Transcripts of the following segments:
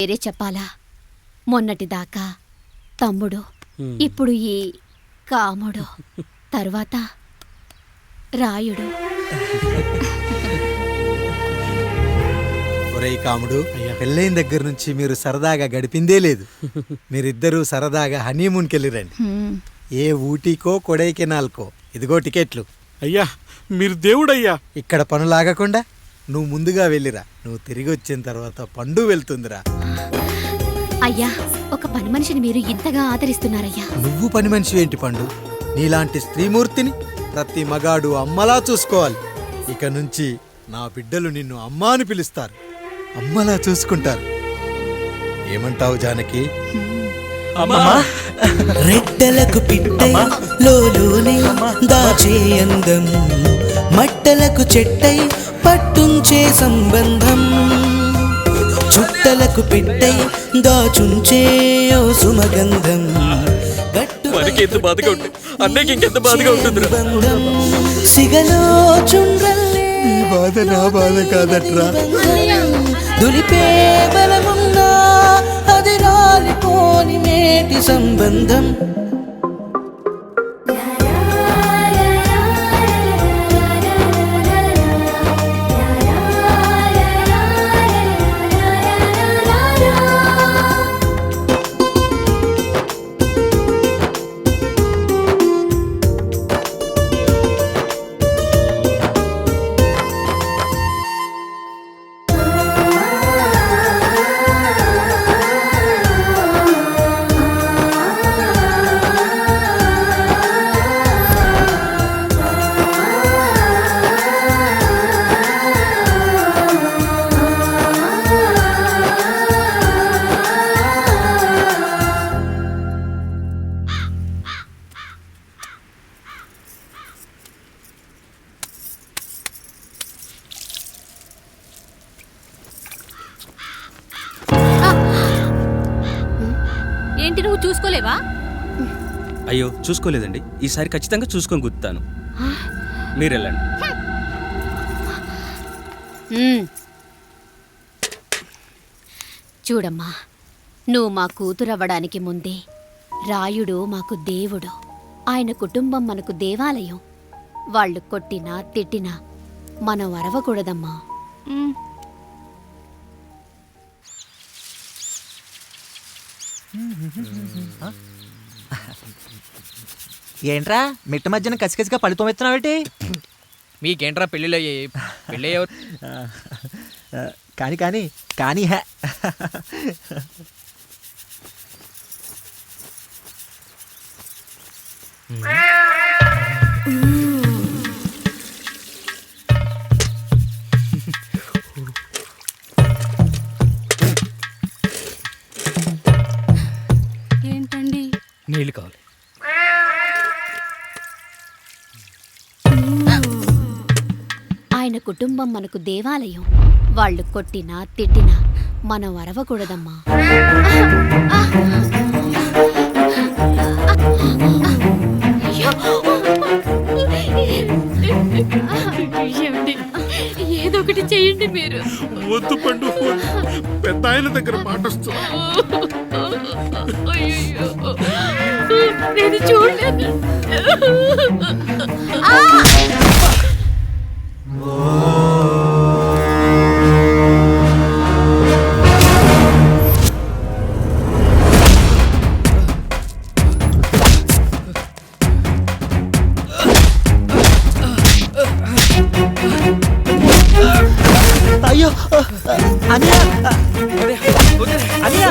వేరే చెప్పాలా? మొన్నటిదాకా తమ్ముడు, ఇప్పుడు ఈ కాముడు, తరువాత రాయుడు. ఒరేయ్ కాముడు, పెళ్ళైన దగ్గర నుంచి మీరు సరదాగా గడిపిందే లేదు. మీరిద్దరూ సరదాగా హనీమూన్కి వెళ్ళిరండి. ఏ ఊటీకో కొడైకెనాల్కో. ఇదిగో టికెట్లు. అయ్యా మీరు దేవుడయ్యా. ఇక్కడ పనులాగకుండా నువ్వు ముందుగా వెళ్ళిరా. నువ్వు తిరిగి వచ్చిన తర్వాత పండు వెళ్తుందిరా. అయ్యా, ఒక పని మనిషిని మీరు ఇంతగా ఆదరిస్తున్నారయ్యా. నువ్వు పని మనిషి ఏంటి పండు? నీలాంటి స్త్రీమూర్తిని ప్రతి మగాడు అమ్మలా చూసుకోవాలి. ఇక నుంచి నా బిడ్డలు నిన్ను అమ్మా అని పిలుస్తారు, అమ్మలా చూసుకుంటారు. ఏమంటావు జానకి? రెట్టలకు పిట్టై లోలోనే దాచే అందం, మట్టలకు చెట్టై పట్టుంచే సంబంధం, చుట్టలకు పెట్టై దాచుంచే ఓ సుమగంధం, సిగలో చుండ్రల్లే ఈ బాధ నా బాధ కాదట్రా. దులిపే బలమున్నా అది రాలిపోని మేటి సంబంధం. ఏంటి, నువ్వు చూసుకోలేవా? అయ్యో చూసుకోలేదండి. ఈసారి ఖచ్చితంగా చూసుకొని గుర్తాను. మీరు వెళ్ళండి. చూడమ్మా, నువ్వు మా కూతురవ్వడానికి ముందే రాయుడు మాకు దేవుడు. ఆయన కుటుంబం మనకు దేవాలయం. వాళ్ళు కొట్టినా తిట్టినా మనం అరవకూడదమ్మా. ఏంట్రా మిట్ట మధ్యన కసికసిగా పళ్ళుతో ఎత్తున్నావేటి? మీకేంట్రా పెళ్ళిళ్ళయ్యే? పెళ్ళి కానీ కానీ కానీ హే ఏంటండి? నీళ్ళు కావాలి. ఆయన కుటుంబం మనకు దేవాలయం. వాళ్ళు కొట్టినా తిట్టినా మనం అరవకూడదమ్మా. ఏదో ఒకటి చెయ్యండి మీరు. వద్దు పండు, పెద్ద ఆయన దగ్గర మాటొస్తూ. నేను చూడలేదు. అయ్యో అన్నయ్య అన్నయ్య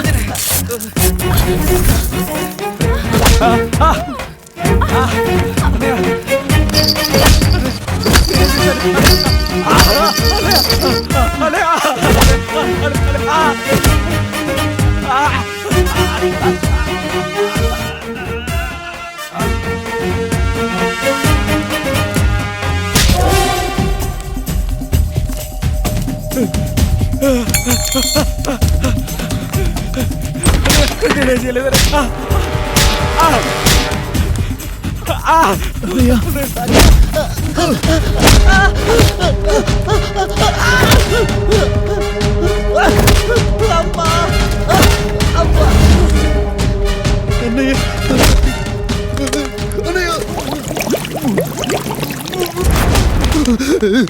అమ్మా నీతి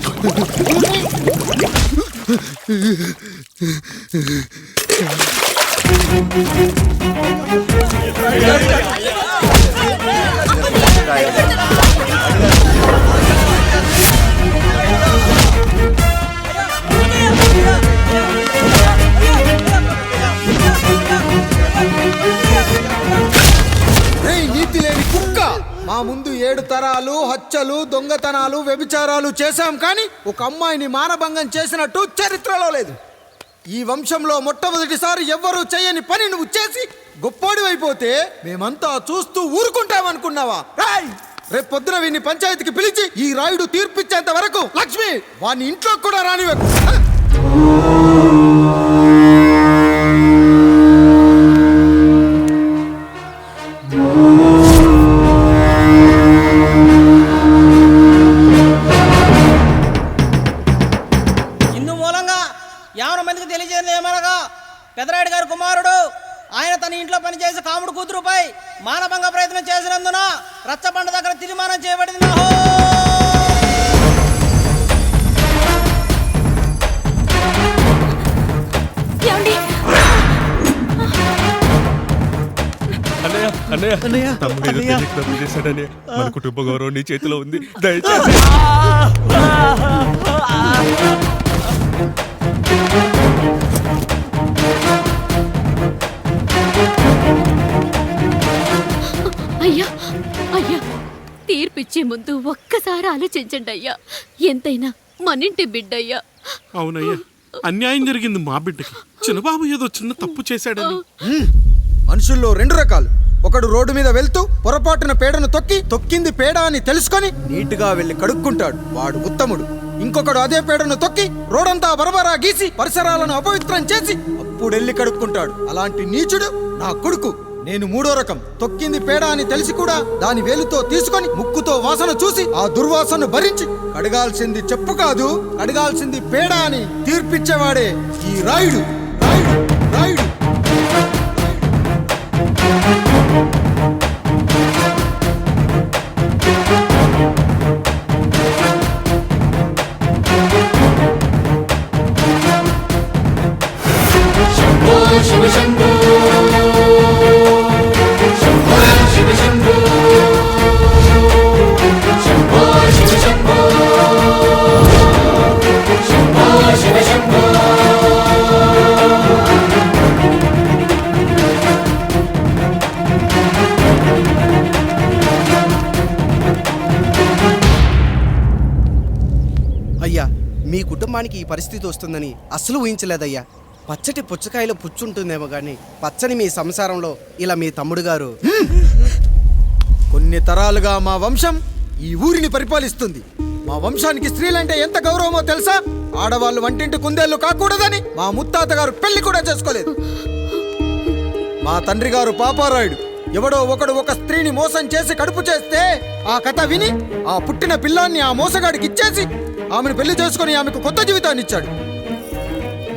లేని కుక్క, మా ముందు 7 తరాలు హత్యలు, దొంగతనాలు, వ్యభిచారాలు చేశాం, కానీ ఒక అమ్మాయిని మానభంగం చేసినట్టు చరిత్రలో లేదు. ఈ వంశంలో మొట్టమొదటిసారి ఎవ్వరూ చేయని పని నువ్వు చేసి గొప్పోడివైపోతే మేమంతా చూస్తూ ఊరుకుంటామనుకున్నావా? రేపు పొద్దున వీడిని పంచాయతీకి పిలిచి ఈ రాయుడు తీర్పిచ్చేంత వరకు లక్ష్మి వాడిని ఇంట్లో కూడా రానివ్వకు. ఇందు మూలంగా 50 మందికి తెలియజేయడం ఏమనగా పెదరాయుడు గారి కుమారుడు ఆయన తన ఇంట్లో పనిచేసే కాముడు కూతురుపై మానభంగ ప్రయత్నం చేసినందున రచ్చబండ దగ్గర తీర్మానం చేయబడింది. మన కుటుంబ గౌరవం నీ చేతిలో ఉంది, దయచేసి. అయ్యా అయ్యా, తీర్పిచ్చే ముందు ఒక్కసారి ఆలోచించండి అయ్యా. ఎంతైనా మనింటి బిడ్డయ్యా. అవునయ్యా, అన్యాయం జరిగింది మా బిడ్డకి. చిన్నబాబు ఏదో చిన్న తప్పు చేశాడని. మనుషుల్లో 2 రకాలు. ఒకడు రోడ్డు మీద వెళ్తూ పొరపాటున పేడను తొక్కింది పేడ అని తెలుసుకొని నీట్గా వెళ్లి కడుక్కుంటాడు, వాడు ఉత్తముడు. ఇంకొకడు అదే పేడను తొక్కి రోడంతా బరబరా గీసి పరిసరాలను అపవిత్రం చేసి అప్పుడెళ్ళి కడుక్కుంటాడు. అలాంటి నీచుడు నా కొడుకు. నేను 3వ రకం. తొక్కింది పేడ అని తెలిసి కూడా దాని వేలుతో తీసుకొని ముక్కుతో వాసన చూసి ఆ దుర్వాసనను భరించి కడగాల్సింది చెప్పు కాదు, కడగాల్సింది పేడ అని తీర్పిచ్చేవాడే ఈ రాయుడు. రాయుడు రాయుడు అయ్యా, మీ కుటుంబానికి ఈ పరిస్థితి వస్తుందని అస్సలు ఊహించలేదయ్యా. పచ్చటి పుచ్చకాయలో పుచ్చుంటుందేమో గాని పచ్చని మీ సంసారంలో ఇలా మీ తమ్ముడు గారు. కొన్ని తరాలుగా మా వంశం ఈ ఊరిని పరిపాలిస్తుంది. మా వంశానికి స్త్రీలంటే ఎంత గౌరవమో తెలుసా? ఆడవాళ్ళు వంటింటి కుందేళ్లు కాకూడదని మా ముత్తాత గారు పెళ్లి కూడా చేసుకోలేదు. మా తండ్రి గారు పాపారాయుడు ఎవడో ఒకడు ఒక స్త్రీని మోసం చేసి కడుపు చేస్తే ఆ కథ విని ఆ పుట్టిన పిల్లాన్ని ఆ మోసగాడికి ఇచ్చేసి ఆమెను పెళ్లి చేసుకుని ఆమెకు కొత్త జీవితాన్ని ఇచ్చాడు.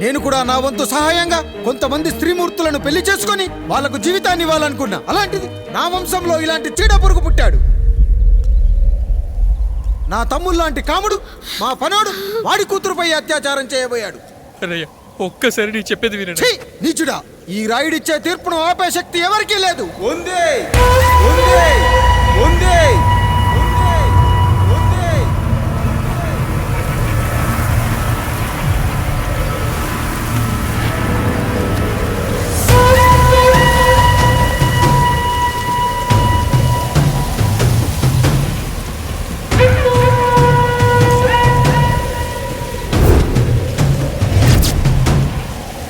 నేను కూడా నా వంతు సహాయంగా కొంతమంది స్త్రీమూర్తులను పెళ్లి చేసుకుని వాళ్లకు జీవితాన్ని ఇవ్వాలనుకున్నా. అలాంటిది నా వంశంలో ఇలాంటి చీడ పురుగు పుట్టాడు. నా తమ్ముళ్ళలాంటి కాముడు మా పనోడు వాడి కూతురుపై అత్యాచారం చేయబోయాడు. ఒక్కసారి నీ చెప్పేది వినండి. ఛీ, నీచుడా! ఈ రాయుడిచ్చే తీర్పును ఆపే శక్తి ఎవరికీ లేదు.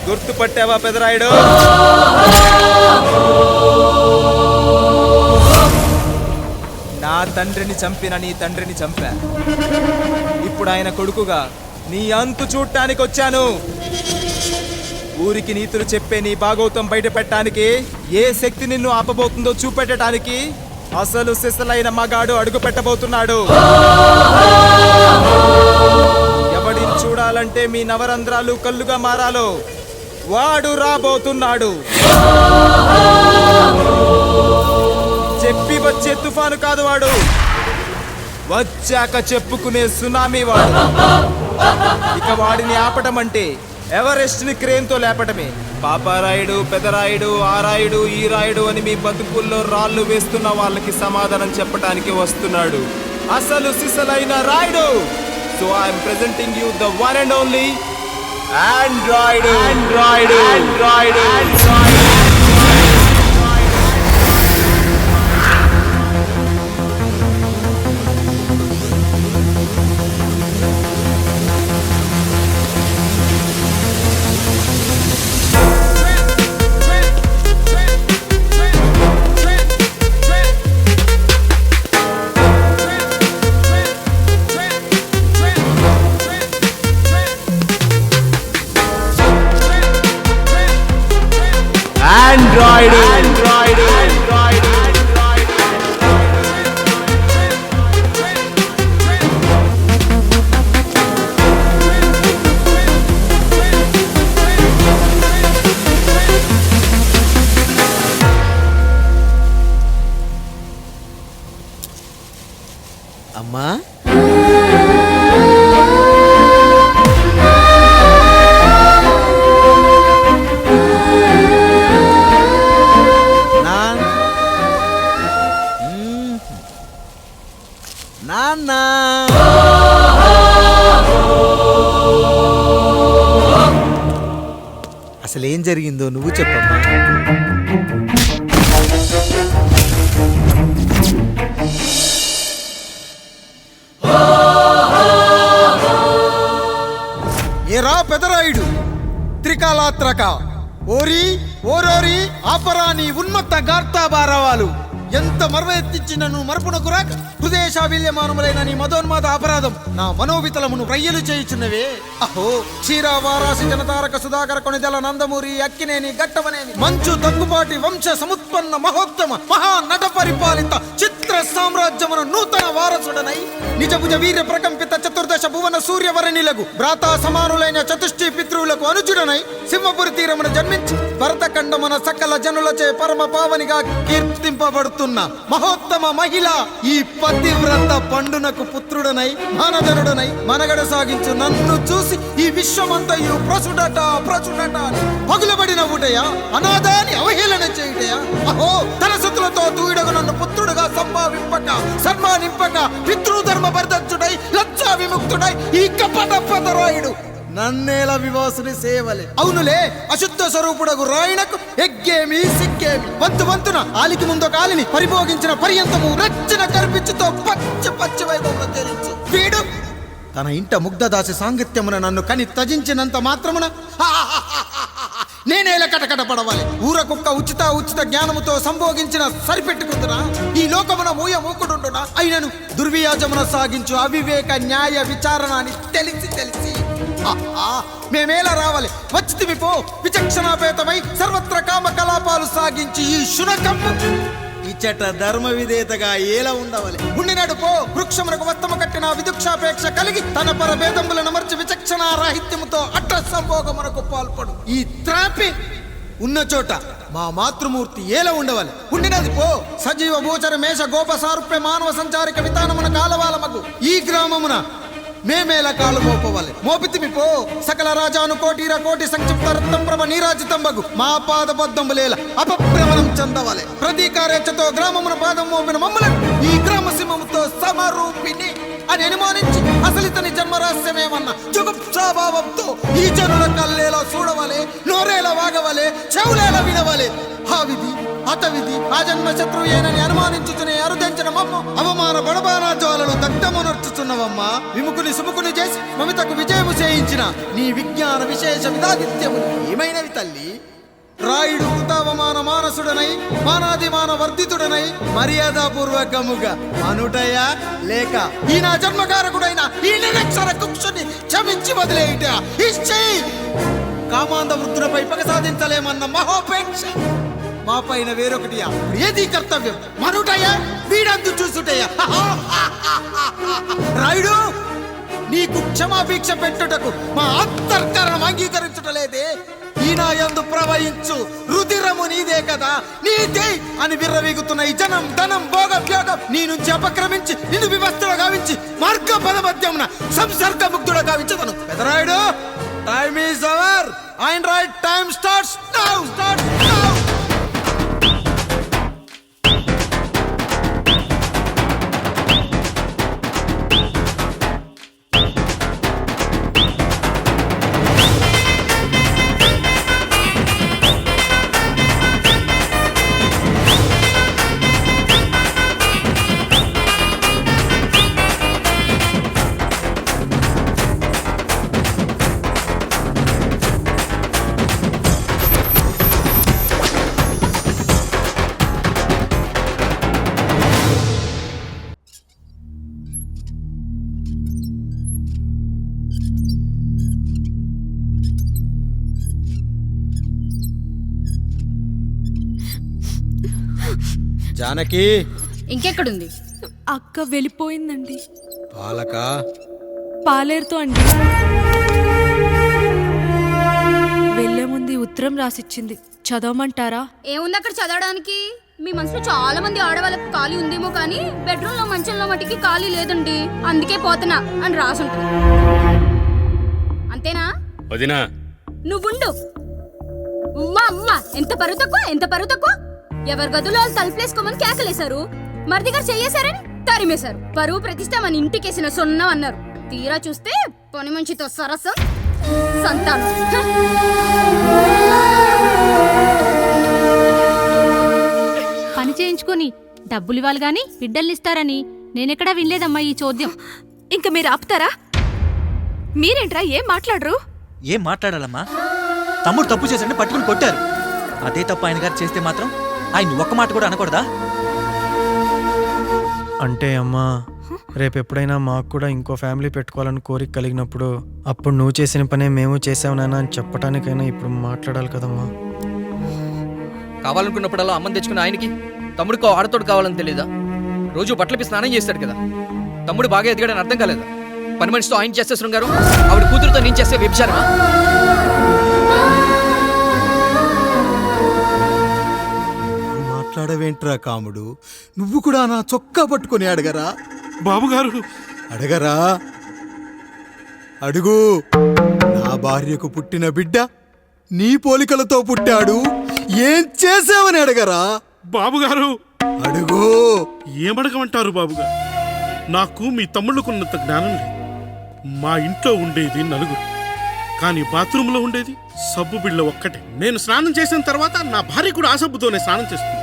గుర్తుపట్టావా పెదరాయుడు? నా తండ్రిని చంపిన నీ తండ్రిని చంపా. ఇప్పుడు ఆయన కొడుకుగా నీ అంతు చూడటానికి వచ్చాను. ఊరికి నీతులు చెప్పే నీ భాగవతం బయట పెట్టడానికి ఏ శక్తి నిన్ను ఆపబోతుందో చూపెట్టడానికి అసలు సిసలైన మగాడు అడుగు పెట్టబోతున్నాడు. ఎవడిని చూడాలంటే మీ నవరంధ్రాలు కళ్ళుగా మారాలో వాడు రాబోతున్నాడు. చెప్పి వచ్చే తుఫాను కాదు వాడు. వచ్చాక చెప్పుకునే సునామీ వాడు. ఇక వాడిని ఆపటం అంటే ఎవరెస్ట్ ని క్రేన్తో లేపటమే. పాపారాయుడు, పెదరాయుడు, ఆ రాయుడు, ఈ రాయుడు అని మీ బతుకుల్లో రాళ్ళు వేస్తున్న వాళ్ళకి సమాధానం చెప్పడానికి వస్తున్నాడు అసలు సిసలైన Rayudu. So I'm presenting you the one and only Android. అమ్మా, నాన్న, అసలేం జరిగిందో నువ్వు చెప్పమ్మా. ఏరా పెదరాయుడు, త్రికాలాత్రక, ఓరి ఓరోరి ఆపరాని ఉన్మత్త గార్తాబారవాలు ఎంత మర్వెత్తించినను మరపునకు రాక హృదయశావిల్యమానములైన నీ మదోన్మాద అపరాధం నా మనోవితలమును రయ్యలు చేయుచున్నవే. అహో క్షీరావారాసి జనతారక సుధాకర కొనిదల నందమూరి అక్కినేని గట్టవనేని మంచు దగ్గుపాటి వంశ సముత్పన్న మహోత్తమ మహా నట పరిపాలిత చిత్ర సామ్రాజ్యమున నూతన వారసుడనై నిజభుజ వీర్య ప్రకంపిత చతుర్దశ భువన సూర్యవరణిలకు భ్రాతా సమానులైన చతుష్టి పితృవులకు అనుజుడనై సింహపురి తీరమున జన్మించి భరతఖండమున సకల జనులచే పరమ పావనిగా కీర్తింపబడుతున్న మహోత్తమ మహిళ ఈ పతివ్రత పండునకు పుత్రుడనై మానధనుడనై మనగడ సాగించు నన్ను చూసి ఈ విశ్వమంతయు ప్రసుడట అని పగులబడిన వుటయా, అనాథాన్ని అవహేళన చేయుటయా. అహో తన సతులతో దూడగు నన్ను పుత్రుడుగా సంభావింపక సన్మానింపక పితృధర్మ బర్ధచ్చుడై లజ్జా విముక్తుడై ఈ కపట పదరాయుడు నన్నేల వివాసుని సేవలే. అవునులే, అశుద్ధ స్వరూపుడగు రాయణకు ఎగ్గేమి సిగ్గేమి. వంతున ఆలికి ముందు కాలిని పరిభోగించిన పర్యంతము రచ్చన కర్పించుతో పచ్చి వైభవంలో తెలుసు. వీడు తన ఇంట ముగ్ధదాసి సాంగత్యమున నన్ను కని తజించినంత మాత్రమున నేనేలా కటకట పడవాలి. ఊర కుక్క ఉచిత జ్ఞానముతో సంభోగించిన సరిపెట్టుకుంటున్నా ఈ లోకమున మూకుడుండునా అయినను దుర్వ్యాజమున సాగించు అవివేక న్యాయ విచారణ అని తెలిసి మేమేలా రావాలి. వచ్చితివి పో విచక్షణాపేతమై సర్వత్ర కామ కలాపాలు సాగించి ఈ శునకమ్ము ఇచ్చట ధర్మ విధేతగా ఏలా ఉండవాలి. ఉండినాడు పో వృక్షమునకు వత్తము కట్టిన విదుక్షాపేక్ష కలిగి తన పరభేదములను మర్చి విచక్షణ రాహిత్యముతో అట్ట సంభోగమునకు పాల్పడు ఈ త్రాపి ఉన్న చోట మా మాతృమూర్తి ఏలా ఉండవాలి. ఉండినది పో సజీవ భూచర మేష గోప సారూప్య మానవ సంచారిక విధానమున కాలవాలమగు ఈ గ్రామమున మేమేలా కాలు మోపవాలి. మోపితిమి పో సకల రాజాను కోటి సంక్షిప్త రత్నంప్రభ నీరాజితంబగు మా పాదబద్ధములేల అపభ్రమణం చెందవాలి. ప్రతీకారేచ్ఛతో గ్రామమున పాదం మోపిన మమ్మలను ఈ గ్రామ సింహముతో సమరూపిణి అని అనుమానించి అసలితని జన్మరహస్యమేమన్న జుగుప్సాభావంతో ఈ జనుల కల్లేలా చూడవలే, నోరేలా వాగవలే, చెవులేలా వినవలే. ఆ విధి హతవిధి ఆ జన్మ శత్రువు ఏనని అనుమానించుచునే అరుదించిన మమ్మ అవమాన బడబానా జ్వాలను దగ్ధమునర్చుచున్నవమ్మ. విముకుని సుముకుని చేసి మమితకు విజయము చేయించిన నీ విజ్ఞాన విశేష విధాదిత్యములు ఏమైనవి తల్లి. రాయుడు కృతావమాన మానసుడనై మానాదిమాన వర్ధితుడనై మర్యాదాపూర్వకముగా అనుటయా లేక ఈ నా జన్మకారకుడైన ఈ నిరక్షర కుక్షుని క్షమించి వదిలేయుట ఇచ్చి కామాంధ వృద్ధులపై పగ సాధించలేమన్న మహోపేక్ష మా పైన వేరొకటియా ఏది కర్తవ్యం మనుటయా వీడందు చూసుటయా. రాయుడు నీకు క్షమాభిక్ష పెట్టుటకు మా అంతర్కరణం అంగీకరించుటలేదే. ఈనాయందు ప్రవహించు రుధిర బలము నీదే కదా, నీదే అని విర్రవీగుతున్న ఈ జనం ధనం భోగ వ్యోగం నీ నుంచి అపక్రమించి నిన్ను వివస్థలో గావించి మార్గ పదమధ్యమున సంసర్గ ముగ్ధుడ గావించదను. Pedarayudu, time is hour. And right time starts now. Janaki, ఇంకెక్కడుంది? అక్క వెళ్ళిపోయిందండి. పాలక పాలేరుతో అండి. వెళ్లే ముందు ఉత్తరం రాసిచ్చింది, చదవమంటారా? ఏముంది అక్కడ చదవడానికి? మీ మనసులో చాలా మంది ఆడవాళ్ళకి ఖాళీ ఉందేమో కానీ బెడ్రూమ్ లో మంచంలో మట్టికి ఖాళీ లేదండి, అందుకే పోతున్నా అని రాసుంటుంది. అంతేనా వదినా? నువ్వుండు. మా అమ్మ ఎంత పరువు తక్కువ. ఎవరి గదులో వాళ్ళు తలుపులేసుకోమని కేకలేశారు, మరిదిగారు చెయ్యేశారని తరిమేశారు. పరువు ప్రతిష్ట మన ఇంటికేసిన సొన్నం అన్నారు. తీరా చూస్తే పని మంచితో సరసం సంతానం. పని చేయించుకొని డబ్బులు ఇవ్వాలి గాని బిడ్డల్నిస్తారని నేనెక్కడా వినలేదమ్మా ఈ చోద్యం. ఇంకా మీరు ఆపుతారా? మీరేంట్రా ఏం మాట్లాడరు? ఏం మాట్లాడాలమ్మా? తమ్ముడు తప్పు చేశాడని పట్టుకుని కొట్టారు. అదే తప్పు ఆయన గారు చేస్తే మాత్రం ఆయన ఒక్క మాట కూడా అనకూడదా? అంటే అమ్మా, రేపు ఎప్పుడైనా మాకు కూడా ఇంకో ఫ్యామిలీ పెట్టుకోవాలని కోరిక కలిగినప్పుడు అప్పుడు నువ్వు చేసిన పనే మేము చేసావు నాన్న అని చెప్పడానికైనా ఇప్పుడు మాట్లాడాలి కదమ్మా. కావాలనుకున్నప్పుడల్లా అమ్మని తెచ్చుకున్న ఆయనకి తమ్ముడికో ఆడతోడు కావాలని తెలీదా? రోజు బట్టలపి స్నానం చేస్తాడు కదా. తమ్ముడు బాగా ఎదిగాడని అర్థం కాలేదా? పని మనిషితో ఆయన చేస్తే శృంగారు, ఆవిడ కూతురుతో నేను చేస్తే వ్యభిచారమా? మాట్లాడవేంట్రా కాముడు? నువ్వు కూడా నా చొక్కా పట్టుకొని అడగరా? బాబుగారు అడగరా? అడుగు. నా భార్యకు పుట్టిన బిడ్డ నీ పోలికలతో పుట్టాడు, ఏం చేసావని అడగరా? బాబుగారు అడుగు. ఏమడగమంటారు బాబుగారు? నాకు మీ తమ్ముళ్ళకున్నంత జ్ఞానం లేదు. మా ఇంట్లో ఉండేది నలుగురు, కానీ బాత్రూంలో ఉండేది సబ్బు బిళ్ళ ఒక్కటే. నేను స్నానం చేసిన తర్వాత నా భార్య కూడా ఆ సబ్బుతోనే స్నానం చేస్తుంది.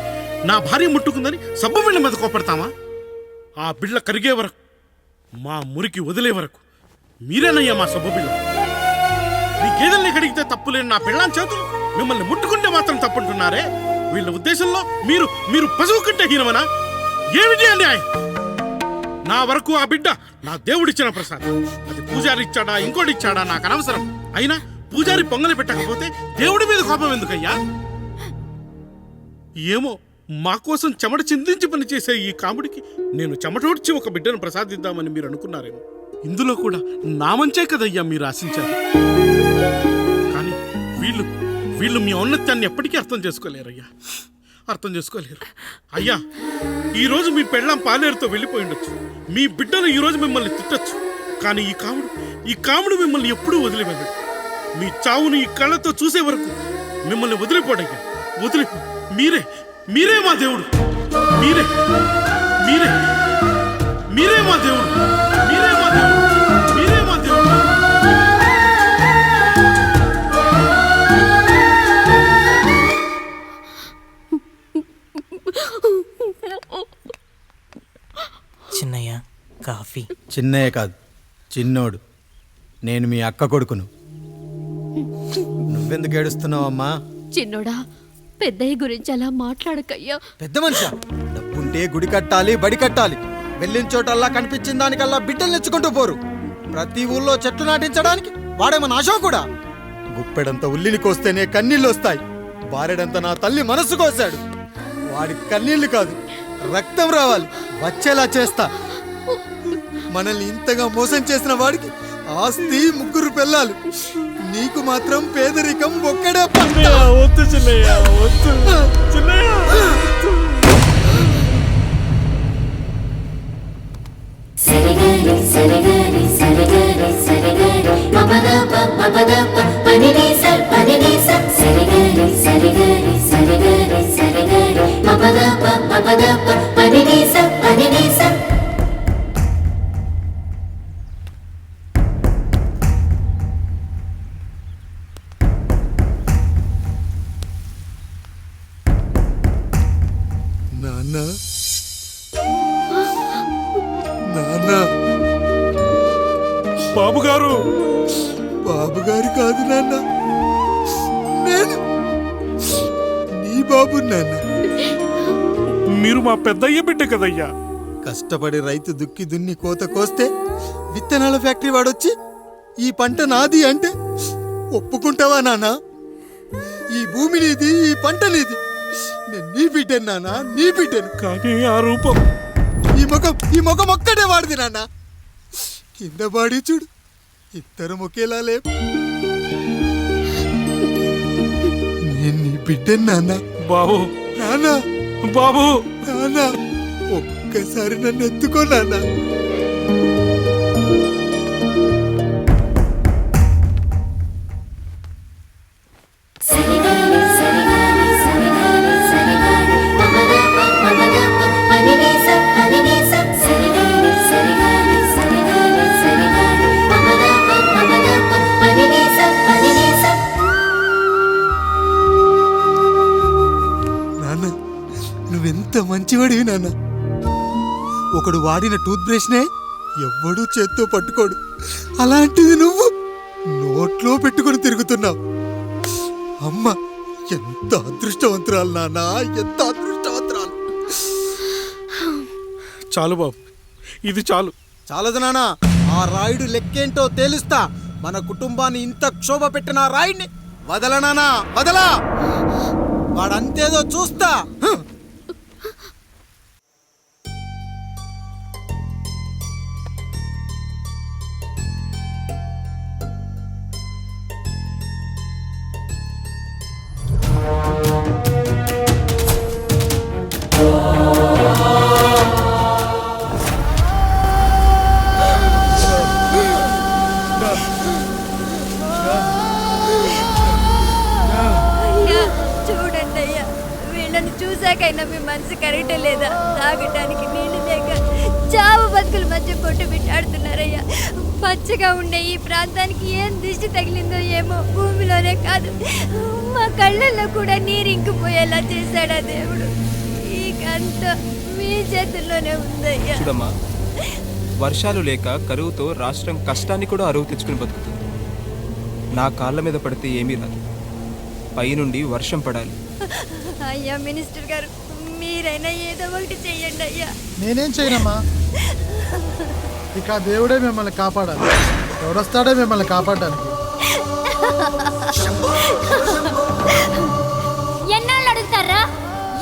నా భార్య ముట్టుకుందని సబ్బు బిళ్ళ మీద కోపడతామా? ఆ బిళ్ళ కరిగే వరకు, మా మురికి వదిలే వరకు మీరేనయ్యా మా సబ్బు బిళ్ళ. మీ గేదెల్ని కడిగితే తప్పులేని నా పిల్లని చేతులు మిమ్మల్ని ముట్టుకుంటే మాత్రం తప్పుంటున్నారే. వీళ్ళ ఉద్దేశంలో మీరు పశువు కంటే హీనమనా? ఏమిటి అన్యాయం? నా వరకు ఆ బిడ్డ నా దేవుడిచ్చిన ప్రసాదం. అది పూజారి ఇచ్చాడా ఇంకోటి ఇచ్చాడా నాకు అనవసరం. అయినా పూజారి పొంగలి పెట్టకపోతే దేవుడి మీద కోపం ఎందుకయ్యా? ఏమో, మా కోసం చెమట చిందించి పనిచేసే ఈ కాముడికి నేను చెమటోడ్చి ఒక బిడ్డను ప్రసాదిద్దామని మీరు అనుకున్నారేమో. ఇందులో కూడా నా మంచే కదయ్యా మీరు ఆశించారు. కానీ వీళ్ళు మీ ఔన్నత్యాన్ని ఎప్పటికీ అర్థం చేసుకోలేరయ్యా, అర్థం చేసుకోలేరు. అయ్యా, ఈరోజు మీ పాలేరుతో వెళ్ళిపోయి ఉండొచ్చు, మీ బిడ్డలు ఈరోజు మిమ్మల్ని తిట్టచ్చు. కానీ ఈ కాముడు మిమ్మల్ని ఎప్పుడూ వదిలి వెళ్ళడు. మీ చావును ఈ కళ్ళతో చూసే వరకు మిమ్మల్ని వదిలిపోడయ్యా, వదిలిపో. మీరే మా దేవుడు, మీరే మా దేవుడు, మీరే మా దేవుడు, మీరే మా దేవుడు. చిన్నయ్య కాఫీ. చిన్నయ్య కాదు, చిన్నోడు. నేను మీ అక్క కొడుకును. నువ్వెందుకు ఏడుస్తున్నావమ్మా? చిన్నోడా, పెద్దయ్య గురించి అలా మాట్లాడకయ్యా. పెద్ద మనిషా, డబ్బుంటే గుడి కట్టాలి, బడి కట్టాలి. వెళ్ళిన చోటల్లా కనిపించిన దానికల్లా బిడ్డలు నెచ్చుకుంటూ పోరు. ప్రతి ఊళ్ళో చెట్లు నాటించడానికి వాడేమన్నా అశోకుడా? గుప్పెడంత ఉల్లిని కోస్తేనే కన్నీళ్ళు వస్తాయి. బారెడంత నా తల్లి మనసు కోసాడు. వాడి కన్నీళ్లు కాదు, రక్తం రావాలి, వచ్చేలా చేస్తా. మనల్ని ఇంతగా మోసం చేసిన వాడికి ఆస్తి 3 పిల్లలు, నీకు మాత్రం పేదరికం ఒక్కడే. వద్దు చిన్నయ్య, వద్దు చిన్నయ్య. సరిగరి సరిగరి సరిగరి సరిగరి మపదప మపదప పనినిస పనినిస సరిగరి సరిగరి సరిగరి సరిగరి మపదప మపదప పనినిస పనినిస. నాన్న నాన్న, బాబు గారు. బాబు గారు కాదు నాన్న, నేను నీ బాబు నాన్న. మీరు మా పెద్దయ్య బిడ్డ కదయ్యా. కష్టపడి రైతు దుక్కి దున్ని కోత కోస్తే విత్తనాల ఫ్యాక్టరీ వాడొచ్చి ఈ పంట నాది అంటే ఒప్పుకుంటావా నాన్న? ఈ భూమి నీది, ఈ పంట నీది. నేను నీ బిడ్డను నాన్న, నీ బిడ్డను. కానీ ఆ రూపం, ఈ ముఖం ఒక్కడే వాడిది నాన్న. కింద బాడీ చూడు, ఇద్దరం ఒకేలా లేవు. నేను నీ బిడ్డను నాన్న. బాబు నాన్న, బాబు నాన్న, ఒక్కసారి నన్ను ఎత్తుకో నాన్న. సరిగరి సరిగరి సరిగరి సరిగరి మపదప మపదప పనినిస పనినిస సరిగరి సరిగరి సరిగరి సరిగరి మపదప మపదప పనినిస పనినిస. నాన్న, నువ్వెంత మంచివాడివి నాన్న. ఒకడు వాడిన టూత్ బ్రష్నే ఎవ్వడూ చేత్తో పట్టుకోడు, అలాంటిది నువ్వు నోట్లో పెట్టుకుని తిరుగుతున్నావు. అమ్మ ఎంత అదృష్టవంతురాలు నాన్న, ఎంత అదృష్టవంతురాలు. చాలు బాబు, ఇది చాలు. చాలదు నాన్న, ఆ రాయుడు లెక్కేంటో తేలుస్తా. మన కుటుంబాన్ని ఇంత క్షోభ పెట్టిన ఆ రాయుడిని వదలనానా, వదలా. వాడంతేదో చూస్తా. చూడండి అయ్యా, వీళ్ళని చూసాకైనా మీ మనసు కరెక్ట్ లేదా? తాగటానికి నీళ్లు లేక చావు బతుకుల మధ్య కొట్టు బిట్టాడుతున్నారయ్యా. పచ్చగా ఉండే ఈ ప్రాంతానికి ఏం దిష్టి తగిలిందో ఏమో. భూమిలోనే కాదు, మా కళ్ళల్లో కూడా నీరు ఇంకిపోయేలా చేశాడా దేవుడు. ఈ కంత మీ చేతుల్లోనే ఉందయ్యా. చూడమ్మా, వర్షాలు లేక కరువుతో రాష్ట్రం కష్టాన్ని కూడా అరువు తెచ్చుకుని బతుకుతుంది. నా కాళ్ళ మీద పడితే ఏమీ రాదు, పైనుండి వర్షం పడాలి. అయ్యా మినిస్టర్ గారు, మీరైనా ఏదో ఒకటి చెయ్యండి అయ్యా. నేనేం చేయనమ్మా, ఇక దేవుడే మిమ్మల్ని కాపాడాలి. ఎవడొస్తాడో మిమ్మల్ని కాపాడడానికి. ఎన్నాళ్ళు అడుగుతారా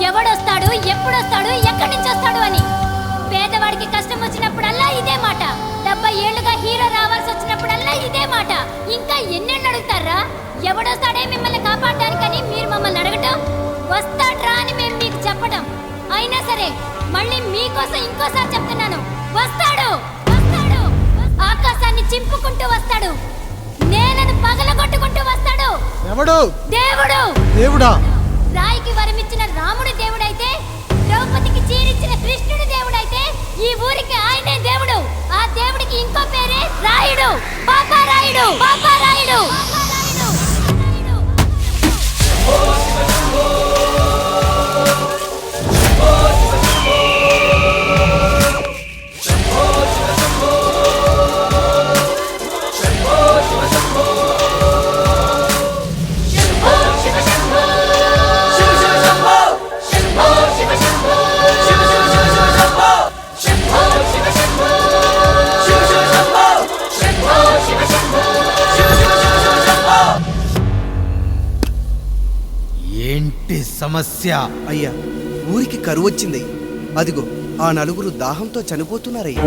ఎవడొస్తాడు, ఎప్పుడొస్తాడు, ఎక్కడి నుంచి వస్తాడు అని? పేదవాడికి కష్టం వచ్చినప్పుడల్లా ఇదే మాట. 70 ఏళ్లుగా హీరో రావాల్సి వచ్చినప్పుడల్లా ఇదే మాట. ఇంకా ఎన్నెళ్ళు అడుగుతారా? ఎవడొస్తాడే మిమ్మల్ని కాపాడడానికని మీరు మమ్మల్ని అడగటం, వస్తాడ్రా అని మేము మీకు చెప్పడం. అయినా సరే మళ్ళీ మీకోసం ఇంకోసారి చెప్తున్నాను, వస్తాడు వస్తాడు. ఆకాశాన్ని చింపుకుంటూ వస్తాడు, నేలను పగలగొట్టుకుంటూ వస్తాడు. ఎవడు? దేవుడు. దేవుడా? రాయికి వరమిచ్చిన రాముడు దేవుడైతే, ద్రౌపదికి చీరిచ్చిన కృష్ణుడు దేవుడైతే, ఈ ఊరికి ఆయనే దేవుడు. ఆ దేవుడికి ఇంకో పేరే రాయుడు. పాపా రాయుడు, పాపా రాయుడు. ఏంటి సమస్య? అయ్యా, ఊరికి కరువు వచ్చింది. అదిగో ఆ నలుగురు దాహంతో చనిపోతున్నారయ్యా.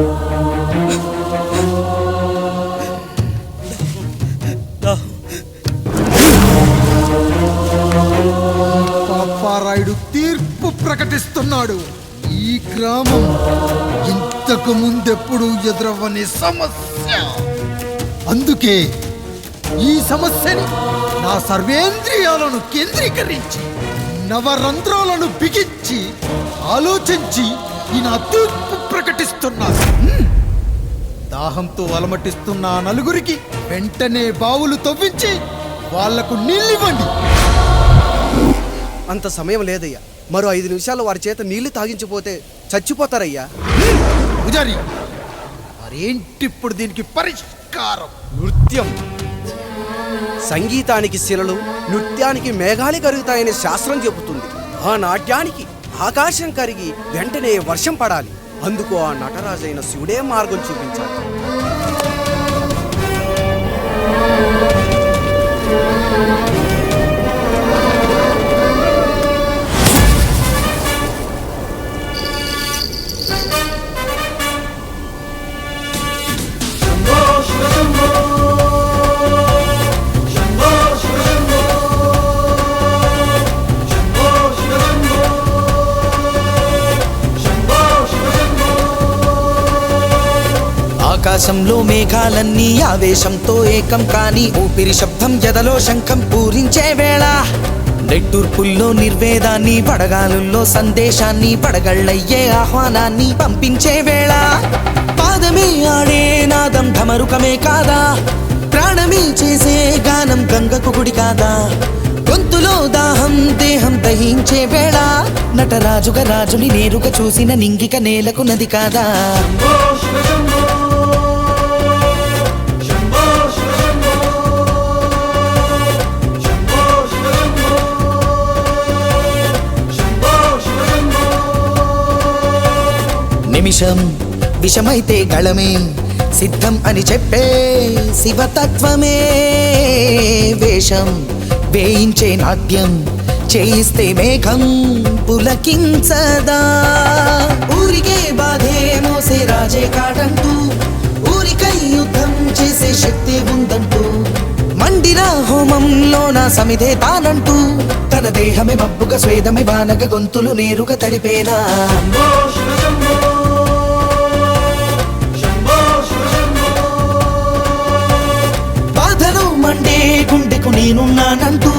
పాపారాయుడు తీర్పు ప్రకటిస్తున్నాడు. ఈ గ్రామం ఇంతకు ముందెప్పుడు ఎదురవ్వని సమస్య. అందుకే ఈ సమస్యని నా సర్వేంద్రియాలను కేంద్రీకరించి నవరంధ్రాలను బిగించి ఆలోచించి ఈ నా తీర్పు ప్రకటిస్తున్నాను. దాహంతో అలమటిస్తున్న ఆ నలుగురికి వెంటనే బావులు తవ్వించి వాళ్లకు నీళ్ళివ్వండి. అంత సమయం లేదయ్యా. మరో 5 నిమిషాలు వారి చేత నీళ్లు తాగించిపోతే చచ్చిపోతారయ్యా. పూజారి, మరేంటి ఇప్పుడు దీనికి పరిష్కారం? నృత్యం. సంగీతానికి శిలలు, నృత్యానికి మేఘాలు కరుగుతాయని శాస్త్రం చెబుతుంది. ఆ నాట్యానికి ఆకాశం కరిగి వెంటనే వర్షం పడాలి. అందుకు ఆ నటరాజైన శివుడే మార్గం చూపించాలి. ఆకాశంలో మేఘాలన్నీ ఆవేశంతో ఏకం కాని ఊపిరి శబ్దం ఎదలో శంఖం పూరించే వేళ, నెట్టూర్పుల్లో నిర్వేదాన్ని పడగాలుల్లో సందేశాన్ని పడగళ్ళయ్యే ఆహ్వానాన్ని పంపించే వేళ, పాదమే ఆడే నాదం ఢమరుకమే కాదా, ప్రాణమే చేసే గానం గంగకు గుడి కాదా, గొంతులో దాహం దేహం దహించే వేళ, నటరాజుగా రాజుని నేరుగా చూసిన నింగిక నేలకు నది కాదా. నిమిషం విషమైతే గళమే సిద్ధం అని చెప్పే శివతత్వమే, వేషం వేయించే నాట్యం చేయిస్తే మేఘం పులకించదా, ఊరికే బాధే మోసే రాజే కాడంటూ ఊరికై యుద్ధం చేసే శక్తి ఉందంటూ, మండిన హోమంలో నా సమిధే తానంటూ తన దేహమే మబ్బుగా స్వేదమే బానగ గొంతులు నేరుగా తడిపేనా. బాధను మండే గుండెకు నేనున్నానంటూ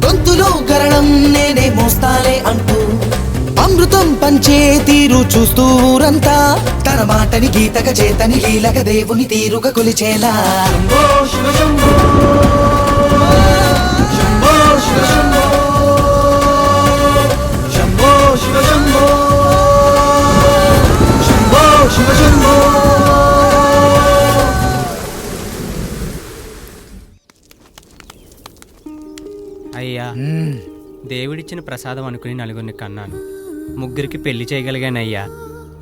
గొంతులో గరణం నేనే మోస్తాలే అంటూ, అమృతం పంచే తీరు చూస్తూ ఊరంతా తన మాటని గీతగా చేతని లీలగా దేవుని తీరుగా కొలిచేలా. అయ్యా, దేవుడిచ్చిన ప్రసాదం అనుకుని నలుగురిని కన్నాను, ముగ్గురికి పెళ్లి చేయగలిగానయ్యా.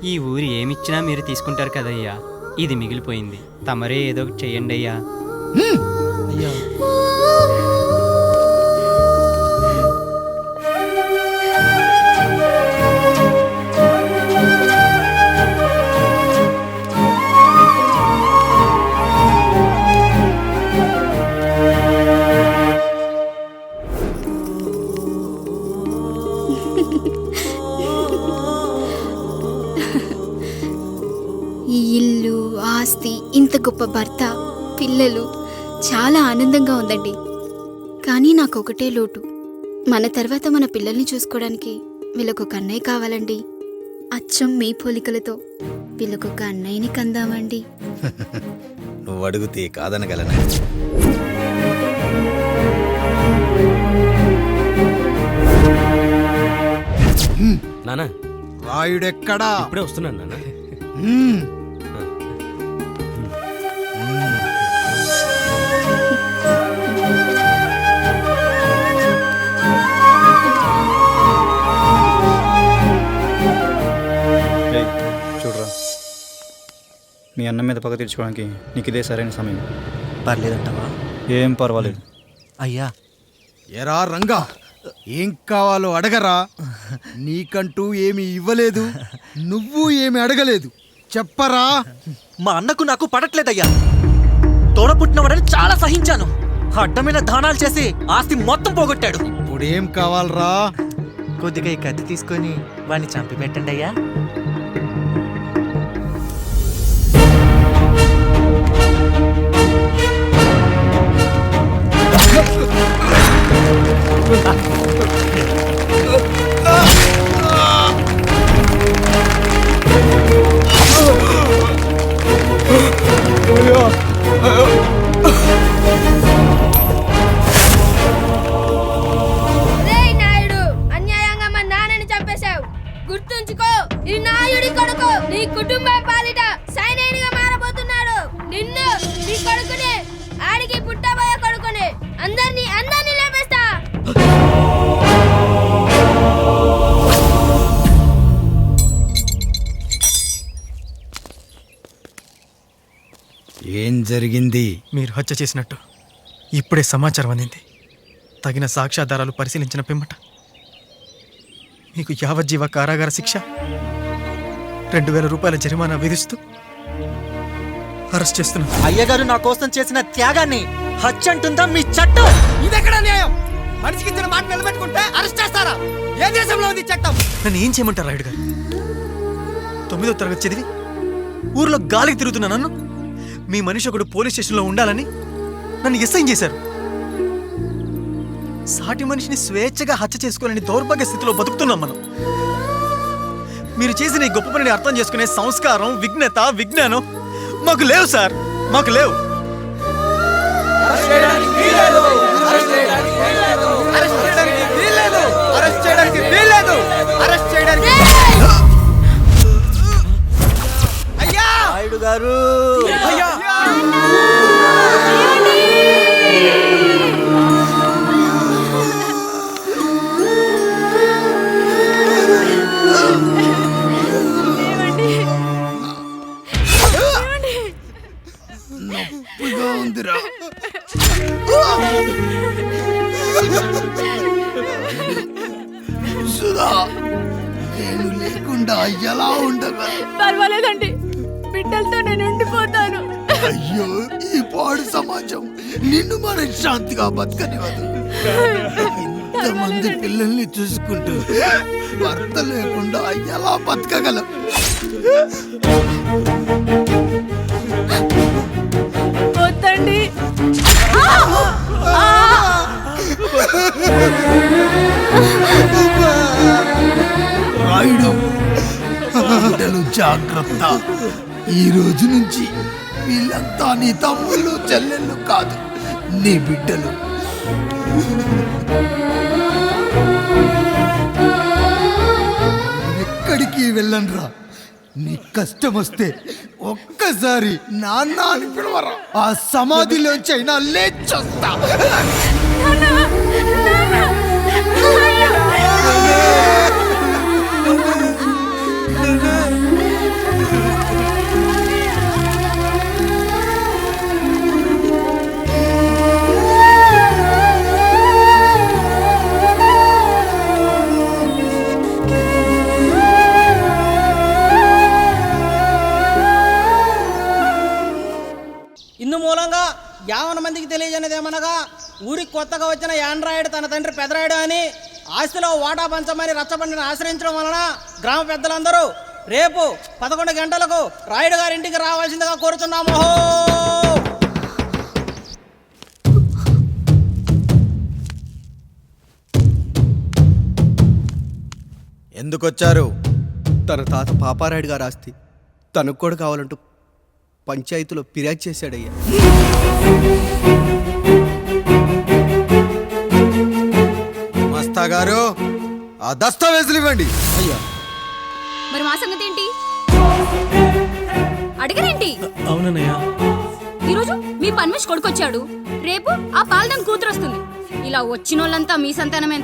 ఈ ఊరు ఏమిచ్చినా మీరు తీసుకుంటారు కదయ్యా, ఇది మిగిలిపోయింది, తమరే ఏదో ఒకటి చెయ్యండి అయ్యా. ఈ ఇల్లు, ఆస్తి, ఇంత గొప్ప భర్త, పిల్లలు, చాలా ఆనందంగా ఉందండి. కానీ నాకు ఒకటే లోటు, మన తర్వాత మన పిల్లల్ని చూసుకోవడానికి వీళ్ళకొక అన్నయ్య కావాలండి. అచ్చం మీ పోలికలతో వీళ్ళకొక అన్నయ్యని కందామండి. నువ్వు అడిగితే కాదనగలనా? నానా, రాయుడెక్కడా? ఇప్పుడే వస్తున్నాను నాన్న. చూడరా, మీ అన్న మీద పగ తీర్చుకోవడానికి నీకు ఇదే సరైన సమయం. పర్లేదంటావా? ఏం పర్వాలేదు. అయ్యా. ఎరా రంగా, ఏం కావాలో అడగరా. నీకంటూ ఏమి ఇవ్వలేదు, నువ్వు ఏమి అడగలేదు, చెప్పరా. మా అన్నకు నాకు పడట్లేదయ్యా. తోడపుట్టినవాడని చాలా సహించాను, అడ్డమైన దానాలు చేసి ఆస్తి మొత్తం పోగొట్టాడు. ఇప్పుడేం కావాలరా? కొద్దిగా ఈ కత్తి తీసుకొని వాడిని చంపి పెట్టండి అయ్యా. రేయ్ నాయుడు, అన్యాయంగా మా నాన్నని చంపేశావు. గుర్తుంచుకో, ఈ నాయుడి కొడుకు నీ కుటుంబం పాలిట సైనికుడిగా మారబోతున్నాడు. నిన్ను, నీ కొడుకుని, ఆడికి పుట్టబోయే కొడుకుని అందరినీ లేపేస్తా. ఏం జరిగింది? మీరు హత్య చేసినట్టు ఇప్పుడే సమాచారం అందింది. తగిన సాక్ష్యాధారాలు పరిశీలించిన పిమ్మట మీకు యావజ్జీవ కారాగార శిక్ష, 2000 రూపాయల జరిమానా విధిస్తూ అరెస్ట్ చేస్తున్నాను. అయ్యగారు నా కోసం చేసిన త్యాగాన్ని హత్య అంటుందా మీ చట్టం? ఇదెక్కడ న్యాయం? మనిషికి ఇచ్చిన మాట నిలబెట్టుకుంటే అరెస్ట్ చేస్తారా? ఏ దేశంలో ఉంది చట్టం? నన్ను ఏం చేయమంటారు రాయుడు గారు? 9వ తరగతి చదివి ఊర్లో గాలికి తిరుగుతున్నా నన్ను మీ మనిషి ఒకడు పోలీస్ స్టేషన్లో ఉండాలని నన్ను ఎస్ఐ చేశారు. సాటి మనిషిని స్వేచ్ఛగా హత్య చేసుకోవాలని దౌర్భాగ్య స్థితిలో బతుకుతున్నాం మనం. మీరు చేసిన ఈ గొప్ప పనిని అర్థం చేసుకునే సంస్కారం, విజ్ఞత, విజ్ఞానం మాకు లేవు సార్, మాకు లేవు. రాయుడు గారు, నొప్పిగా ఉందిరా. సుధా, నేను లేకుండా ఎలా ఉండగా? పర్వాలేదండి, బిడ్డలతో నేను ఉండిపోతాను. అయ్యో, ఈ పాడు సమాజం నిన్ను మనశ్శాంతిగా బతకనివ్వదు. ఇంతమంది పిల్లల్ని చూసుకుంటూ భర్త లేకుండా ఎలా బతకగలం? వద్దండి. రాయుడు, బిడ్డలు జాగ్రత్త. ఈ రోజు నుంచి వీళ్ళంతా నీ తమ్ముళ్ళు, చెల్లెళ్ళు కాదు, నీ బిడ్డలు. ఎక్కడికి వెళ్ళనురా. నీ కష్టం వస్తే ఒక్కసారి నాన్న అని పిలవరా. ఆ సమాధిలోంచి అయినా లేచొస్తా. ఇందు మూలంగా 50 మందికి తెలియజేయనిదేమనగా, ఊరికి కొత్తగా వచ్చిన యాండ్రాయిడ్ తన తండ్రి పెదరాయుడు అని ఆస్తిలో వాటా పంచమని రచ్చబండిని ఆశ్రయించడం వలన గ్రామ పెద్దలందరూ రేపు 11 గంటలకు రాయుడు గారింటికి రావాల్సిందిగా కోరుతున్నాము. ఎందుకొచ్చారు? తన తాత పాపారాయుడు గారు ఆస్తి తనకు కూడా కావాలంటూ పంచాయతీలో ఫిర్యాదు చేశాడయ్యా. మస్తా గారు, ఆ దస్తావేజులు ఇవ్వండి. అయ్యా, మరి మా సంగతి ఏంటి? అడగరేంటి? అవునన్నయ్య, ఈరోజు మీ పన్మేష్ కొడుకొచ్చాడు, రేపు ఆ పాల్దం కూతురు వస్తుంది. ఇలా వచ్చినోళ్ళంతా మీ సంతానమే